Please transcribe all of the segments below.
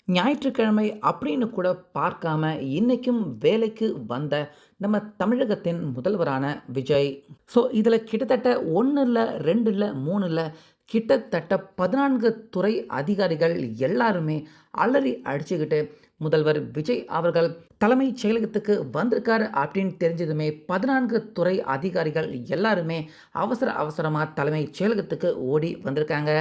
ஞாயிற்றுக்கிழமை அப்படின்னு கூட பார்க்காம இன்னைக்கும் வேலைக்கு வந்த நம்ம தமிழகத்தின் முதல்வரான விஜய். ஸோ இதில் கிட்டத்தட்ட 1 இல்லை 2 இல்லை 3 இல்லை கிட்டத்தட்ட 14 துறை அதிகாரிகள் எல்லாருமே அலறி அடிச்சுக்கிட்டு முதல்வர் விஜய் அவர்கள் தலைமைச் செயலகத்துக்கு வந்திருக்காரு அப்படின்னு தெரிஞ்சதுமே 14 துறை அதிகாரிகள் எல்லாருமே அவசர அவசரமாக தலைமைச் செயலகத்துக்கு ஓடி வந்திருக்காங்க.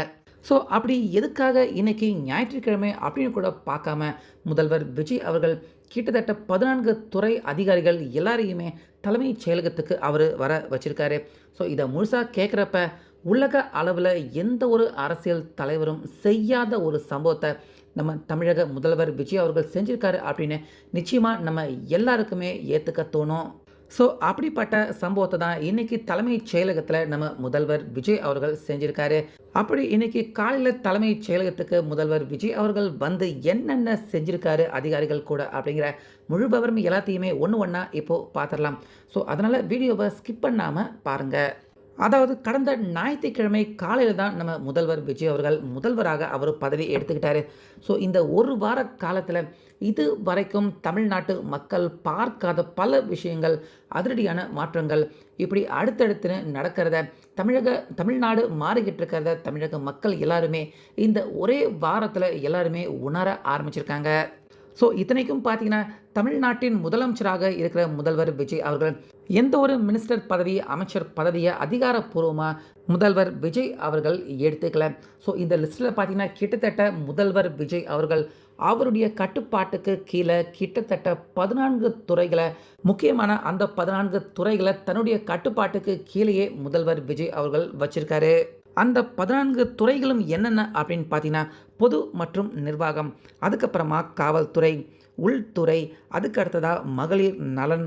ஸோ அப்படி எதுக்காக இன்னைக்கு ஞாயிற்றுக்கிழமை அப்படின்னு கூட பார்க்காம முதல்வர் விஜய் அவர்கள் கிட்டத்தட்ட 14 துறை அதிகாரிகள் எல்லாரையுமே தலைமைச் செயலகத்துக்கு அவர் வர வச்சிருக்காரு. ஸோ இதை முழுசாக கேட்குறப்ப உலக அளவில் எந்த ஒரு அரசியல் தலைவரும் செய்யாத ஒரு சம்பவத்தை நம்ம தமிழக முதல்வர் விஜய் அவர்கள் செஞ்சுருக்காரு அப்படின்னு நிச்சயமாக நம்ம எல்லாருக்குமே ஏற்றுக்க தோணும். ஸோ அப்படிப்பட்ட சம்பவத்தை தான் இன்னைக்கு தலைமைச் செயலகத்தில் நம்ம முதல்வர் விஜய் அவர்கள் செஞ்சுருக்காரு. அப்படி இன்னைக்கு காலையில் தலைமைச் செயலகத்துக்கு முதல்வர் விஜய் அவர்கள் வந்து என்னென்ன செஞ்சுருக்காரு அதிகாரிகள் கூட அப்படிங்கிற முழு விவரம் எல்லாத்தையுமே ஒன்று ஒன்றா இப்போது பார்த்துடலாம். ஸோ அதனால் வீடியோவை ஸ்கிப் பண்ணாமல் பாருங்கள். அதாவது கடந்த ஞாயிற்றுக்கிழமை காலையில் தான் நம்ம முதல்வர் விஜய் அவர்கள் முதல்வராக அவர் பதவி எடுத்துக்கிட்டாரு. ஸோ இந்த ஒரு வார காலத்தில் இது வரைக்கும் தமிழ்நாட்டு மக்கள் பார்க்காத பல விஷயங்கள், அதிரடியான மாற்றங்கள் இப்படி அடுத்தடுத்து நடக்கிறத தமிழ்நாடு மாறிக்கிட்டு இருக்கிறத தமிழக மக்கள் எல்லாருமே இந்த ஒரே வாரத்தில் எல்லாருமே உணர ஆரம்பிச்சிருக்காங்க. ஸோ இத்தனைக்கும் பார்த்தீங்கன்னா தமிழ்நாட்டின் முதலமைச்சராக இருக்கிற முதல்வர் விஜய் அவர்கள் எந்த ஒரு மினிஸ்டர் பதவி, அமைச்சர் பதவியை அதிகாரப்பூர்வமாக முதல்வர் விஜய் அவர்கள் எடுத்துக்கல. ஸோ இந்த லிஸ்ட்டில் பார்த்தீங்கன்னா கிட்டத்தட்ட முதல்வர் விஜய் அவர்கள் அவருடைய கட்டுப்பாட்டுக்கு கீழே கிட்டத்தட்ட 14 துறைகளை, முக்கியமான அந்த 14 துறைகளை தன்னுடைய கட்டுப்பாட்டுக்கு கீழேயே முதல்வர் விஜய் அவர்கள் வச்சிருக்காரு. அந்த 14 துறைகளும் என்னென்ன அப்படின்னு பார்த்தீங்கன்னா பொது மற்றும் நிர்வாகம், அதுக்கப்புறமா காவல்துறை, உள்துறை, அதுக்கு அடுத்ததாக மகளிர் நலன்,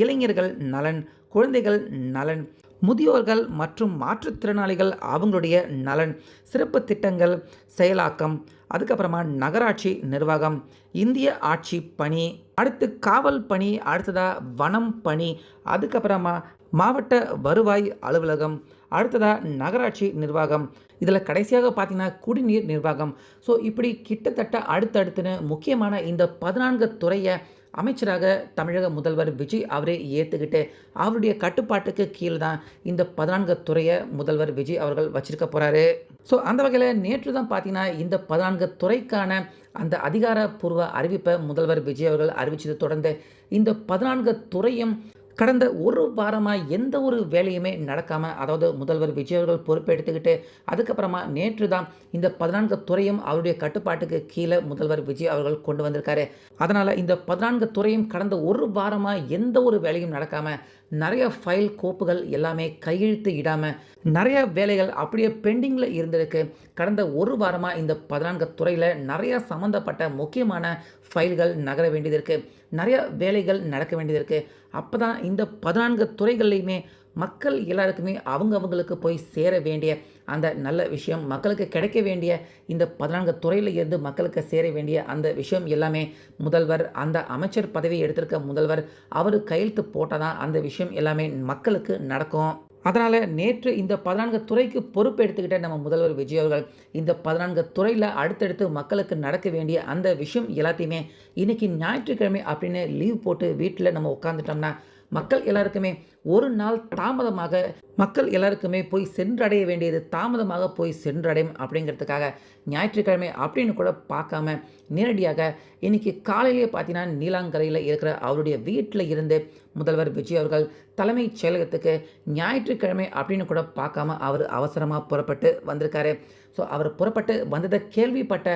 இளைஞர்கள் நலன், குழந்தைகள் நலன், முதியோர்கள் மற்றும் மாற்றுத்திறனாளிகள் அவங்களுடைய நலன், சிறப்பு திட்டங்கள் செயலாக்கம், அதுக்கப்புறமா நகராட்சி நிர்வாகம், இந்திய ஆட்சி பணி, அடுத்து காவல் பணி, அடுத்ததாக வனம் பணி, அதுக்கப்புறமா மாவட்ட வருவாய் அலுவலகம், அடுத்ததாக நகராட்சி நிர்வாகம், இதில் கடைசியாக பார்த்தீங்கன்னா குடிநீர் நிர்வாகம். ஸோ இப்படி கிட்டத்தட்ட அடுத்தடுத்துன்னு முக்கியமான இந்த 14 துறையை அமைச்சராக தமிழக முதல்வர் விஜய் அவரே ஏற்றுக்கிட்டு அவருடைய கட்டுப்பாட்டுக்கு கீழ் தான் இந்த 14 துறையை முதல்வர் விஜய் அவர்கள் வச்சிருக்க போகிறாரு. ஸோ அந்த வகையில் நேற்று தான் பார்த்தீங்கன்னா இந்த 14 துறைக்கான அந்த அதிகாரப்பூர்வ அறிவிப்பை முதல்வர் விஜய் அவர்கள் அறிவித்ததை தொடர்ந்து இந்த 14 துறையும் கடந்த ஒரு வாரமாக எந்த ஒரு வேலையுமே நடக்காமல், அதாவது முதல்வர் விஜய் அவர்கள் பொறுப்பெடுத்துக்கிட்டு அதுக்கப்புறமா நேற்று தான் இந்த 14 துறையும் அவருடைய கட்டுப்பாட்டுக்கு கீழே முதல்வர் விஜய் அவர்கள் கொண்டு வந்திருக்காரு. அதனால் இந்த 14 துறையும் கடந்த ஒரு வாரமாக எந்த ஒரு வேலையும் நடக்காமல், நிறைய ஃபைல் கோப்புகள் எல்லாமே கையெழுத்து இடாமல் நிறைய வேலைகள் அப்படியே பெண்டிங்கில் இருந்திருக்கு. கடந்த ஒரு வாரமாக இந்த 14 துறையில் நிறைய சம்மந்தப்பட்ட முக்கியமான ஃபைல்கள் நகர வேண்டியது இருக்குது, நிறைய வேலைகள் நடக்க வேண்டியது இருக்குது. அப்போ தான் இந்த 14 துறைகள்லையுமே மக்கள் எல்லாருக்குமே அவங்களுக்கு போய் சேர வேண்டிய அந்த நல்ல விஷயம், மக்களுக்கு கிடைக்க வேண்டிய இந்த 14 துறையில் இருந்து மக்களுக்கு சேர வேண்டிய அந்த விஷயம் எல்லாமே முதல்வர், அந்த அமைச்சர் பதவி எடுத்திருக்க முதல்வர் அவர் கையெழுத்து போட்டால் தான் அந்த விஷயம் எல்லாமே மக்களுக்கு நடக்கும். அதனால் நேற்று இந்த 14 துறைக்கு பொறுப்பு எடுத்துக்கிட்ட நம்ம முதல்வர் விஜய் அவர்கள் இந்த 14 துறையில் அடுத்தடுத்து மக்களுக்கு நடக்க வேண்டிய அந்த விஷயம் எல்லாத்தையுமே இன்றைக்கி ஞாயிற்றுக்கிழமை அப்படின்னு லீவ் போட்டு வீட்டில் நம்ம உட்காந்துட்டோம்னா மக்கள் எல்லாருக்குமே ஒரு நாள் தாமதமாக மக்கள் எல்லாருக்குமே போய் சென்றடைய வேண்டியது தாமதமாக போய் சென்றடையும் அப்படிங்கிறதுக்காக ஞாயிற்றுக்கிழமை அப்படின்னு கூட பார்க்காம நேரடியாக இன்றைக்கி காலையிலே பார்த்தீங்கன்னா நீலாங்கரையில் இருக்கிற அவருடைய வீட்டில் இருந்து முதல்வர் விஜய் அவர்கள் தலைமைச் செயலகத்துக்கு ஞாயிற்றுக்கிழமை அப்படின்னு கூட பார்க்காம அவர் அவசரமாக புறப்பட்டு வந்திருக்காரு. ஸோ அவர் புறப்பட்டு வந்ததை கேள்விப்பட்ட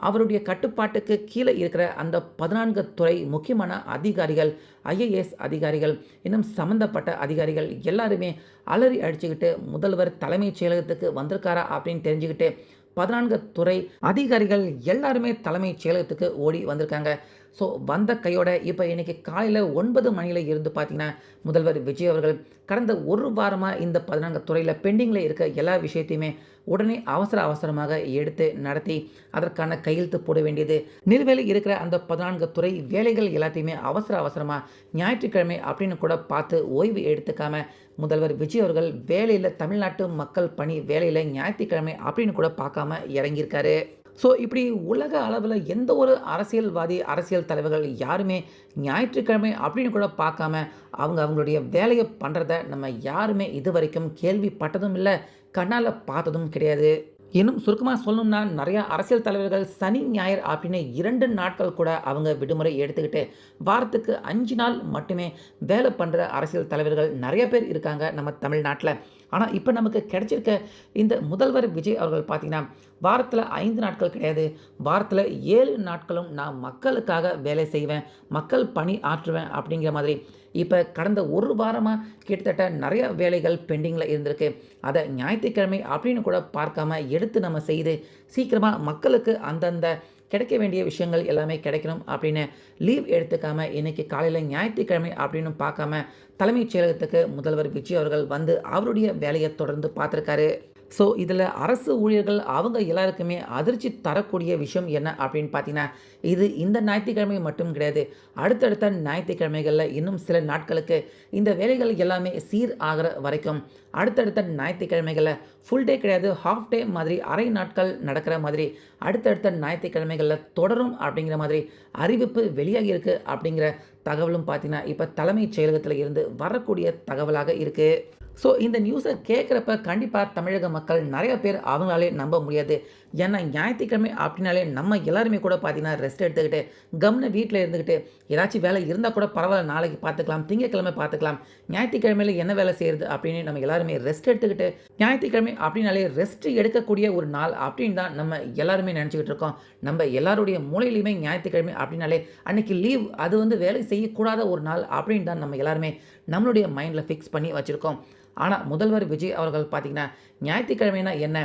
அவருடைய கட்டுப்பாட்டுக்கு கீழே இருக்கிற அந்த 14 துறை முக்கியமான அதிகாரிகள், ஐஏஎஸ் அதிகாரிகள், இன்னும் சம்மந்தப்பட்ட அதிகாரிகள் எல்லாருமே அலறி அடிச்சுக்கிட்டு முதல்வர் தலைமைச் செயலகத்துக்கு வந்திருக்காரா அப்படின்னு தெரிஞ்சுக்கிட்டு 14 துறை அதிகாரிகள் எல்லாருமே தலைமைச் செயலகத்துக்கு ஓடி வந்திருக்காங்க. ஸோ வந்த கையோட இப்போ இன்றைக்கி காலையில் 9 மணியில் இருந்து பார்த்திங்கன்னா முதல்வர் விஜய் அவர்கள் கடந்த ஒரு வாரமாக இந்த 14 துறையில் பெண்டிங்கில் இருக்க எல்லா விஷயத்தையுமே உடனே அவசரமாக எடுத்து நடத்தி அதற்கான கையெழுத்து போட வேண்டியது, நிலுவையில் இருக்கிற அந்த 14 துறை வேலைகள் எல்லாத்தையுமே அவசரமாக ஞாயிற்றுக்கிழமை அப்படின்னு கூட பார்த்து ஓய்வு எடுத்துக்காம முதல்வர் விஜய் அவர்கள் வேலையில் தமிழ்நாட்டு மக்கள் பணி வேலையில் ஞாயிற்றுக்கிழமை அப்படின்னு கூட பார்க்காம இறங்கியிருக்காரு. ஸோ இப்படி உலக அளவில் எந்த ஒரு அரசியல்வாதி, அரசியல் தலைவர்கள் யாருமே ஞாயிற்றுக்கிழமை அப்படின்னு கூட பார்க்காம, அவங்களுடைய வேலைய பண்றத நம்ம யாருமே இதுவரைக்கும் கேள்விப்பட்டதும் இல்ல, கண்ணால பார்த்ததும் கிடையாது. இன்னும் சுருக்கமா சொல்லணும்னா, நெறையா அரசியல் தலைவர்கள் சனி, ஞாயிறு அப்படின்னு 2 நாட்கள் கூட அவங்க விடுமுறை எடுத்துக்கிட்டு, வாரத்துக்கு 5 நாள் மட்டுமே வேலை பண்ற அரசியல் தலைவர்கள் நெறைய பேர் இருக்காங்க நம்ம தமிழ்நாட்ல. ஆனா, இப்ப நமக்கு கிடைச்சிருக்க இந்த முதல்வர் விஜய் அவர்கள் பார்த்தீங்கன்னா, வாரத்தில 5 நாட்கள் கிடையாது, வாரத்தில 7 நாட்களும் நான் மக்களுக்காக வேலை செய்வேன், மக்கள் பணி ஆற்றுவேன் அப்படிங்கிற மாதிரி இப்ப கடந்த 1 வாரமா கிட்டத்தட்ட நெறைய வேலைகள் பெண்டிங்கில இருந்திருக்கு. அத ஞாயித்துக்கிழமை அப்படின்னு கூட பார்க்காம எடுத்து நம்ம செய்து, சீக்கிரமா மக்களுக்கு அந்தந்த கிடைக்க வேண்டிய விஷயங்கள் எல்லாமே கிடைக்கணும் அப்படின்னு லீவ் எடுத்துக்காம, இன்னைக்கு காலையில ஞாயித்துக்கிழமை அப்படின்னு பார்க்காம, தலைமைச் செயலகத்துக்கு முதல்வர் விஜய் அவர்கள் வந்து அவருடைய வேலைய தொடர்ந்து பார்த்துருக்காரு. ஸோ, இதில அரசு ஊழியர்கள் அவங்க எல்லாருக்குமே அதிர்ச்சி தரக்கூடிய விஷயம் என்ன அப்படின்னு பார்த்தீங்கன்னா, இது இந்த ஞாயிற்றுக்கிழமை மட்டும் கிடையாது. அடுத்தடுத்த ஞாயிற்றுக்கிழமைகள்ல இன்னும் சில நாட்களுக்கு இந்த வேலைகள் எல்லாமே சீர் ஆகுற வரைக்கும், அடுத்தடுத்த ஞாயிற்றுக்கிழமைகள்ல ஃபுல் டே கிடையாது, ஹாஃப் டே மாதிரி அரை நாட்கள் நடக்கிற மாதிரி அடுத்தடுத்த ஞாயிற்றுக்கிழமைகள்ல தொடரும் அப்படிங்கிற மாதிரி அறிவிப்பு வெளியாகி இருக்கு அப்படிங்கிற தகவலும் பார்த்தீங்கன்னா, இப்ப தலைமைச் செயலகத்தில இருந்து வரக்கூடிய தகவலாக இருக்கு. ஸோ இந்த நியூஸ கேட்குறப்ப கண்டிப்பா தமிழக மக்கள் நெறைய பேர் அவங்களாலே நம்ப முடியாது. ஏன்னா ஞாயித்துக்கிழமை அப்படின்னாலே நம்ம எல்லாருமே கூட பார்த்தீங்கன்னா, ரெஸ்ட் எடுத்துக்கிட்டு, கம்முனு வீட்ல இருந்துக்கிட்டு, ஏதாச்சும் வேலை இருந்தா கூட பரவால்ல நாளைக்கு பார்த்துக்கலாம், திங்கட்கிழமை பார்த்துக்கலாம், ஞாயித்துக்கிழமையில என்ன வேலை செய்றது அப்படின்னு நம்ம எல்லாருமே ரெஸ்ட் எடுத்துக்கிட்டு, ஞாயித்துக்கிழமை அப்படின்னாலே ரெஸ்ட் எடுக்கக்கூடிய ஒரு நாள் அப்படின்னு தான் நம்ம எல்லாருமே நெனச்சுக்கிட்டு இருக்கோம். நம்ம எல்லாருடைய மூளையிலயுமே ஞாயித்துக்கிழமை அப்படின்னாலே அன்னைக்கு லீவ், அது வந்து வேலை செய்யக்கூடாத ஒரு நாள் அப்படின்னு தான் நம்ம எல்லாருமே நம்மளுடைய மைண்ட்ல ஃபிக்ஸ் பண்ணி வச்சிருக்கோம். ஆனா, முதல்வர் விஜய் அவர்கள் பார்த்தீங்கன்னா, ஞாயித்துக்கிழமைனா என்ன?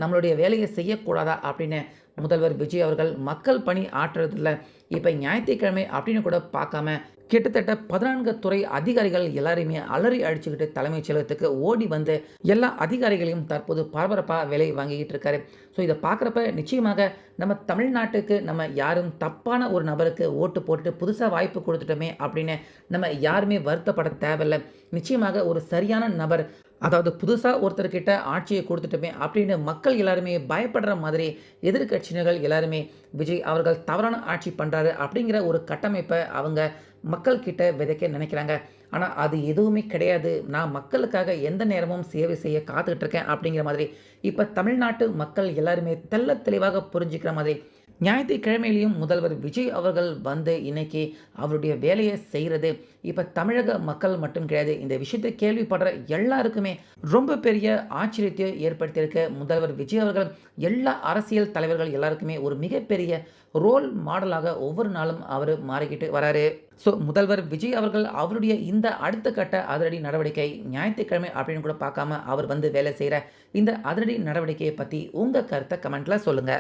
நம்மளுடைய வேலைய செய்யக்கூடாதா? அப்படின்னு முதல்வர் விஜய் அவர்கள் மக்கள் பணி ஆற்றுறதில்ல. இப்ப ஞாயித்துக்கிழமை அப்படின்னு கூட பார்க்காம, கிட்டத்தட்ட 14 துறை அதிகாரிகள் எல்லாரையுமே அலறி அடிச்சுக்கிட்டு தலைமைச் செயலகத்துக்கு ஓடி வந்து, எல்லா அதிகாரிகளையும் தற்போது பரபரப்பா வேலை வாங்கிக்கிட்டு இருக்காரு. ஸோ இத பார்க்குறப்ப நிச்சயமாக நம்ம தமிழ்நாட்டுக்கு நம்ம யாரும் தப்பான ஒரு நபருக்கு ஓட்டு போட்டுட்டு புதுசா வாய்ப்பு குடுத்துட்டோமே அப்படின்னு நம்ம யாருமே வருத்தப்பட தேவையில்ல. நிச்சயமாக ஒரு சரியான நபர், அதாவது புதுசா ஒருத்தர்கிட்ட ஆட்சிய குடுத்துட்டோமே அப்படின்னு மக்கள் எல்லாருமே பயப்படுற மாதிரி எதிர்க்கட்சியினர்கள் எல்லாருமே விஜய் அவர்கள் தவறான ஆட்சி பண்றாரு அப்படிங்கிற ஒரு கட்டமைப்ப அவங்க மக்கள் கிட்ட விதைக்க நினைக்கிறாங்க. ஆனா அது எதுவுமே கிடையாது. நான் மக்களுக்காக எந்த நேரமும் சேவை செய்ய காத்துக்கிட்டு இருக்கேன் அப்படிங்கிற மாதிரி இப்ப தமிழ்நாட்டு மக்கள் எல்லாருமே தெள்ளத் தெளிவாக புரிஞ்சுக்கிற மாதிரி ஞாயிற்றுக்கிழமையிலயும் முதல்வர் விஜய் அவர்கள் வந்து இன்னைக்கு அவருடைய வேலைய செய்றது, இப்ப தமிழக மக்கள் மட்டும் கிடையாது, இந்த விஷயத்த கேள்விப்படுற எல்லாருக்குமே ரொம்ப பெரிய ஆச்சரியத்தை ஏற்படுத்தியிருக்க முதல்வர் விஜய் அவர்கள் எல்லா அரசியல் தலைவர்கள் எல்லாருக்குமே ஒரு மிகப்பெரிய ரோல் மாடலாக ஒவ்வொரு நாளும் அவரு மாறிக்கிட்டு வராரு. ஸோ முதல்வர் விஜய் அவர்கள் அவருடைய இந்த அடுத்த கட்ட அதிரடி நடவடிக்கை ஞாயிற்றுக்கிழமை அப்படின்னு கூட பார்க்காம அவர் வந்து வேலை செய்ற இந்த அதிரடி நடவடிக்கையை பத்தி உங்க கருத்தை கமெண்ட்ல சொல்லுங்க.